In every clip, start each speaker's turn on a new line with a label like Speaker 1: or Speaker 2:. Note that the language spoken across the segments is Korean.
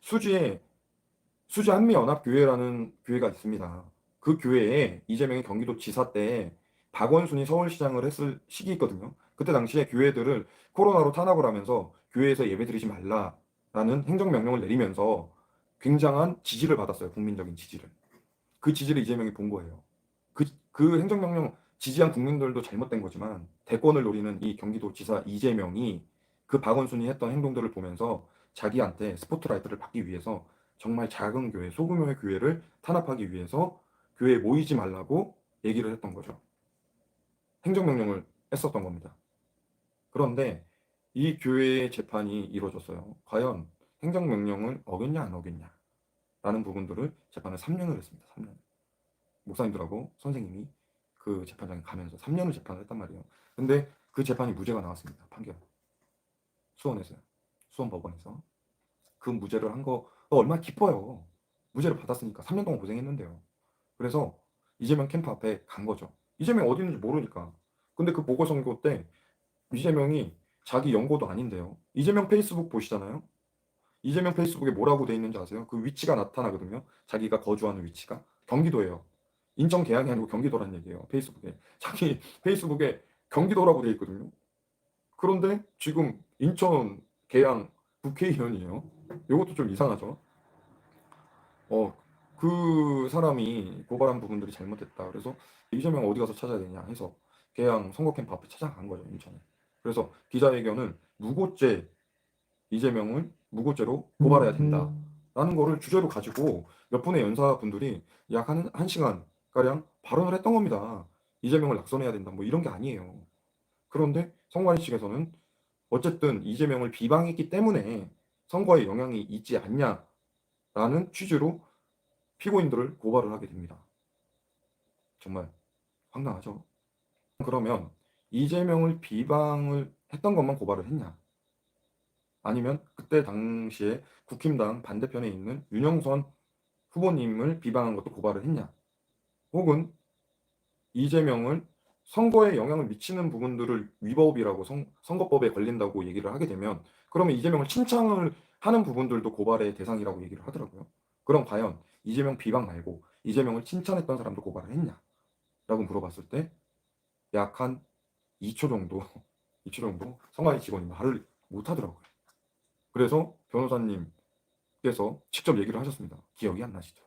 Speaker 1: 수지 한미연합교회라는 교회가 있습니다. 그 교회에 이재명이 경기도지사 때 박원순이 서울시장을 했을 시기 있거든요. 그때 당시에 교회들을 코로나로 탄압을 하면서 교회에서 예배드리지 말라라는 행정명령을 내리면서 굉장한 지지를 받았어요. 국민적인 지지를. 그 지지를 이재명이 본 거예요. 그 행정명령 지지한 국민들도 잘못된 거지만 대권을 노리는 이 경기도지사 이재명이 그 박원순이 했던 행동들을 보면서 자기한테 스포트라이트를 받기 위해서 정말 작은 교회, 소규모의 교회를 탄압하기 위해서 교회에 모이지 말라고 얘기를 했던 거죠. 행정명령을 했었던 겁니다. 그런데 이 교회의 재판이 이루어졌어요. 과연 행정명령을 어겼냐 안 어겼냐 라는 부분들을 재판을 3년을 했습니다. 3년. 목사님들하고 선생님이 그 재판장에 가면서 3년을 재판을 했단 말이에요. 근데 그 재판이 무죄가 나왔습니다. 판결. 수원에서요. 수원법원에서. 그 무죄를 한 거 얼마나 기뻐요. 무죄를 받았으니까 3년 동안 고생했는데요. 그래서 이재명 캠프 앞에 간 거죠. 이재명 어디 있는지 모르니까. 근데 그 보궐선거 때 이재명이 자기 연고도 아닌데요. 이재명 페이스북 보시잖아요. 이재명 페이스북에 뭐라고 돼 있는지 아세요? 그 위치가 나타나거든요. 자기가 거주하는 위치가. 경기도예요. 인천 계양이 아니고 경기도란 얘기예요. 페이스북에. 자기 페이스북에 경기도라고 돼 있거든요. 그런데 지금 인천 계양 국회의원이에요. 이것도 좀 이상하죠. 그 사람이 고발한 부분들이 잘못됐다. 그래서 이재명 어디 가서 찾아야 되냐 해서 계양 선거 캠프 앞에 찾아간 거죠. 인천에. 그래서 기자회견을 무고죄 이재명을 무고죄로 고발해야 된다라는 거를 주제로 가지고 몇 분의 연사분들이 약 한 시간 가량 발언을 했던 겁니다. 이재명을 낙선해야 된다 뭐 이런 게 아니에요. 그런데 선관위 측에서는 어쨌든 이재명을 비방했기 때문에 선거에 영향이 있지 않냐라는 취지로 피고인들을 고발을 하게 됩니다. 정말 황당하죠. 그러면 이재명을 비방을 했던 것만 고발을 했냐? 아니면 그때 당시에 국힘당 반대편에 있는 윤영선 후보님을 비방한 것도 고발을 했냐? 혹은 이재명을 선거에 영향을 미치는 부분들을 위법이라고 선거법에 걸린다고 얘기를 하게 되면 그러면 이재명을 칭찬을 하는 부분들도 고발의 대상이라고 얘기를 하더라고요. 그럼 과연 이재명 비방 말고 이재명을 칭찬했던 사람도 고발을 했냐? 라고 물어봤을 때 약 한 2초 정도 2초 정도 선관위 직원이 말을 못 하더라고요. 그래서 변호사님께서 직접 얘기를 하셨습니다. 기억이 안 나시죠?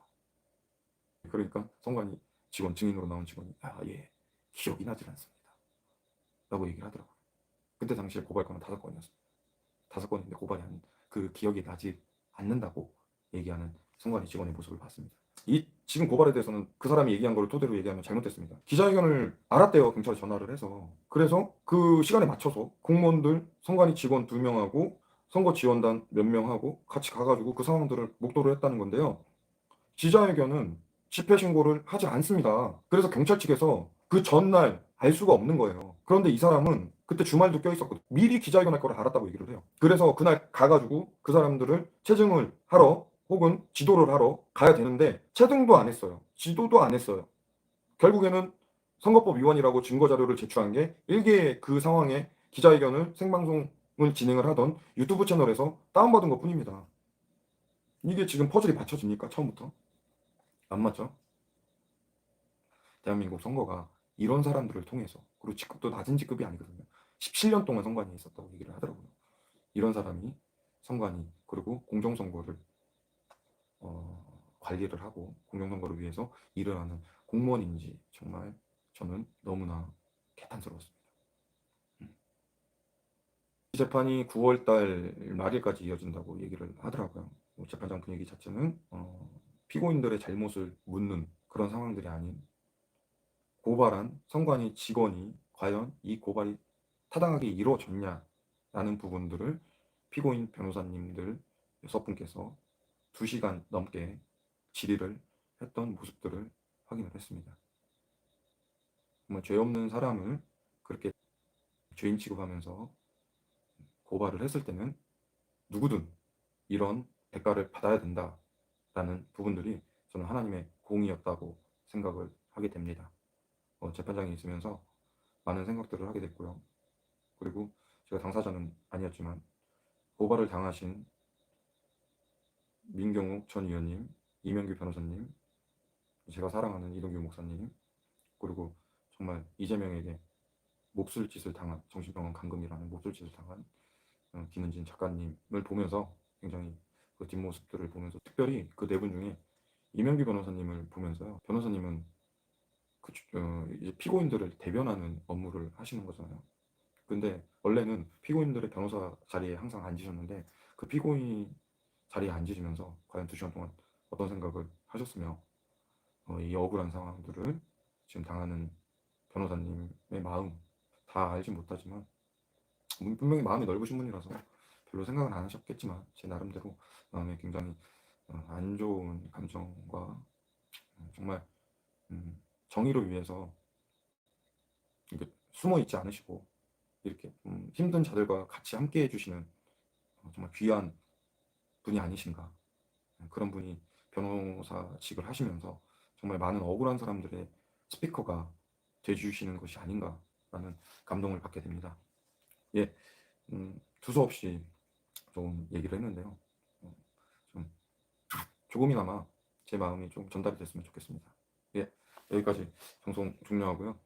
Speaker 1: 그러니까 선관위 직원 증인으로 나온 직원이 예 기억이 나질 않습니다 라고 얘기를 하더라고요. 그때 당시에 고발 건은 5건이었습니다. 5건인데 고발이 그 기억이 나지 않는다고 얘기하는 선관위 직원의 모습을 봤습니다. 이 지금 고발에 대해서는 그 사람이 얘기한 걸 토대로 얘기하면 잘못됐습니다. 기자회견을 알았대요. 경찰에 전화를 해서. 그래서 그 시간에 맞춰서 공무원들 선관위 직원 2명하고 선거 지원단 몇 명하고 같이 가가지고 그 상황들을 목도를 했다는 건데요. 기자회견은 집회 신고를 하지 않습니다. 그래서 경찰 측에서 그 전날 알 수가 없는 거예요. 그런데 이 사람은 그때 주말도 껴있었거든. 미리 기자회견 할 거를 알았다고 얘기를 해요. 그래서 그날 가가지고 그 사람들을 체증을 하러 혹은 지도를 하러 가야 되는데 체증도 안 했어요. 지도도 안 했어요. 결국에는 선거법 위반이라고 증거자료를 제출한 게 일개의 그 상황에 기자회견을 생방송을 진행을 하던 유튜브 채널에서 다운받은 것 뿐입니다. 이게 지금 퍼즐이 받쳐집니까? 처음부터? 안 맞죠? 대한민국 선거가 이런 사람들을 통해서 그리고 직급도 낮은 직급이 아니거든요. 17년 동안 선관위에 있었다고 얘기를 하더라고요. 이런 사람이 선관위 그리고 공정선거를 관리를 하고 공정선거를 위해서 일을 하는 공무원인지 정말 저는 너무나 개탄스러웠습니다. 이 재판이 9월달 말일까지 이어진다고 얘기를 하더라고요. 재판장 분위기 자체는 피고인들의 잘못을 묻는 그런 상황들이 아닌 고발한 선관위 직원이 과연 이 고발이 타당하게 이루어졌냐라는 부분들을 피고인 변호사님들 6분께서 2시간 넘게 질의를 했던 모습들을 확인을 했습니다. 정말 죄 없는 사람을 그렇게 죄인 취급하면서 고발을 했을 때는 누구든 이런 대가를 받아야 된다라는 부분들이 저는 하나님의 공의였다고 생각을 하게 됩니다. 재판장에 있으면서 많은 생각들을 하게 됐고요. 그리고 제가 당사자는 아니었지만 고발을 당하신 민경욱 전 의원님, 이명규 변호사님, 제가 사랑하는 이동규 목사님, 그리고 정말 이재명에게 몹쓸 짓을 당한 정신병원 감금이라는 몹쓸 짓을 당한 김은진 작가님을 보면서 굉장히 그 뒷모습들을 보면서 특별히 그 네 분 중에 이명규 변호사님을 보면서요. 변호사님은 이제 피고인들을 대변하는 업무를 하시는 거잖아요. 근데 원래는 피고인들의 변호사 자리에 항상 앉으셨는데 그 피고인 자리에 앉으시면서 과연 2시간 동안 어떤 생각을 하셨으며 이 억울한 상황들을 지금 당하는 변호사님의 마음 다 알지 못하지만 분명히 마음이 넓으신 분이라서 별로 생각은 안 하셨겠지만 제 나름대로 마음에 굉장히 안 좋은 감정과 정말 정의를 위해서 이렇게 숨어 있지 않으시고 이렇게 힘든 자들과 같이 함께 해주시는 정말 귀한 분이 아니신가. 그런 분이 변호사직을 하시면서 정말 많은 억울한 사람들의 스피커가 돼주시는 것이 아닌가라는 감동을 받게 됩니다. 예, 두서없이 좀 얘기를 했는데요. 좀 조금이나마 제 마음이 좀 전달이 됐으면 좋겠습니다. 예, 여기까지 방송 종료하고요.